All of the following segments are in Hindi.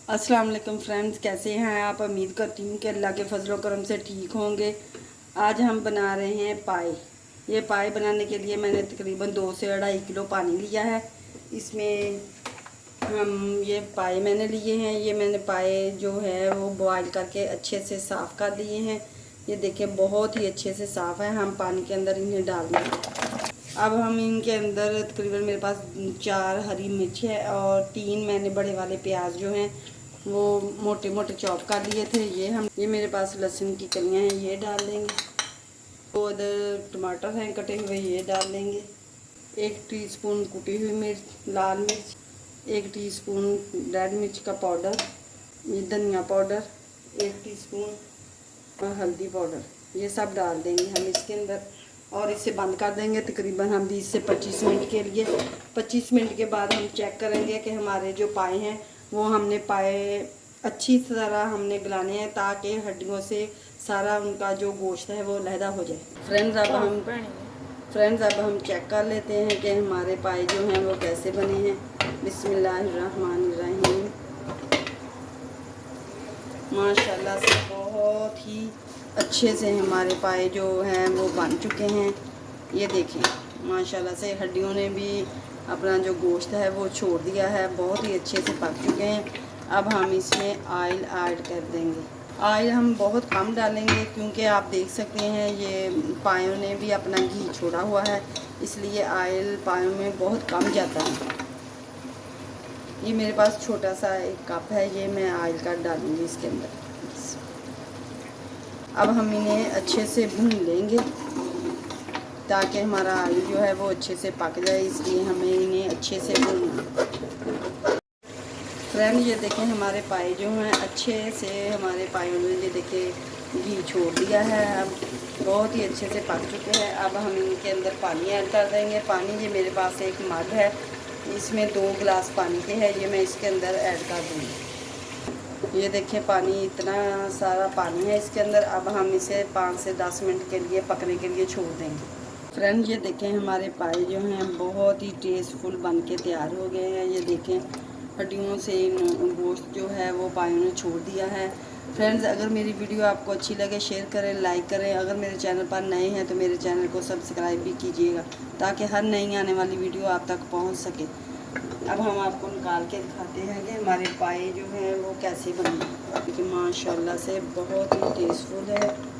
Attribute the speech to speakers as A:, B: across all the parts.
A: अस्सलाम वालेकुम फ्रेंड्स, कैसे हैं आप। उम्मीद करती हूँ कि अल्लाह के फजलो करम से ठीक होंगे। आज हम बना रहे हैं पाए। ये पाए बनाने के लिए मैंने तकरीबन 2 से 2.5 किलो पानी लिया है। इसमें हम ये पाए मैंने लिए हैं। ये मैंने पाए जो है वो बॉयल करके अच्छे से साफ़ कर लिए हैं। ये देखें बहुत ही अच्छे से साफ़ है। हम पानी के अंदर इन्हें डाल देंगे। अब हम इनके अंदर तकरीबन मेरे पास 4 हरी मिर्च है और 3 मैंने बड़े वाले प्याज जो हैं वो मोटे मोटे चॉप कर लिए थे। ये मेरे पास लहसुन की कलियां हैं, ये डाल देंगे। 2 इधर टमाटर हैं कटे हुए, ये डाल देंगे। 1 टीस्पून कुटी हुई मिर्च लाल मिर्च, 1 टीस्पून रेड मिर्च का पाउडर, ये धनिया पाउडर 1 टीस्पून और हल्दी पाउडर, ये सब डाल देंगे हम इसके अंदर और इसे बंद कर देंगे तकरीबन हम 20 से 25 मिनट के लिए। 25 मिनट के बाद हम चेक करेंगे कि हमारे जो पाए हैं वो हमने पाए अच्छी तरह हमने गलाने हैं ताकि हड्डियों से सारा उनका जो गोश्त है वो लहदा हो जाए। फ्रेंड्स अब हम चेक कर लेते हैं कि हमारे पाए जो हैं वो कैसे बने हैं। बिस्मिल्लाहिर्रहमानिर्रहीम। माशाल्लाह से बहुत ही अच्छे से हमारे पाए जो हैं वो बन चुके हैं। ये देखें माशाल्लाह से हड्डियों ने भी अपना जो गोश्त है वो छोड़ दिया है, बहुत ही अच्छे से पक चुके हैं। अब हम इसमें ऑयल ऐड कर देंगे। ऑयल हम बहुत कम डालेंगे क्योंकि आप देख सकते हैं ये पायों ने भी अपना घी छोड़ा हुआ है, इसलिए ऑयल पायों में बहुत कम जाता है। ये मेरे पास छोटा सा एक कप है, ये मैं ऑयल का डालूंगी इसके अंदर। अब हम इन्हें अच्छे से भून लेंगे ताकि हमारा आलू जो है वो अच्छे से पक जाए, इसलिए हमें इन्हें अच्छे से भूनना। फ्रेंड ये देखें हमारे पाए जो हैं अच्छे से हमारे पायों ने ये देखें घी छोड़ दिया है, अब बहुत ही अच्छे से पक चुके हैं। अब हम इनके अंदर पानी ऐड कर देंगे। पानी ये मेरे पास एक मग है, इसमें 2 गिलास पानी के है, ये मैं इसके अंदर ऐड कर दूँगी। ये देखें पानी इतना सारा पानी है इसके अंदर। अब हम इसे 5 से 10 मिनट के लिए पकने के लिए छोड़ देंगे। फ्रेंड ये देखें हमारे पाए जो हैं बहुत ही टेस्टफुल बन के तैयार हो गए हैं। ये देखें हड्डियों से गोश्त जो है वो पायों ने छोड़ दिया है। फ्रेंड्स अगर मेरी वीडियो आपको अच्छी लगे शेयर करें, लाइक करें। अगर मेरे चैनल पर नए हैं तो मेरे चैनल को सब्सक्राइब भी कीजिएगा ताकि हर नई आने वाली वीडियो आप तक पहुंच सके। अब हम आपको निकाल के दिखाते हैं कि हमारे पाए जो हैं वो कैसे बने, क्योंकि माशाल्लाह से बहुत ही टेस्टफुल है।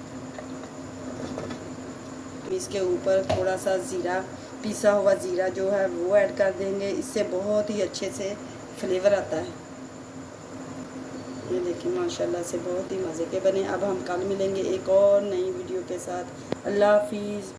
A: इसके ऊपर थोड़ा सा ज़ीरा, पिसा हुआ ज़ीरा जो है वो ऐड कर देंगे, इससे बहुत ही अच्छे से फ्लेवर आता है। ये देखिए माशाल्लाह से बहुत ही मज़े के बने। अब हम कल मिलेंगे एक और नई वीडियो के साथ। अल्लाह हाफिज़।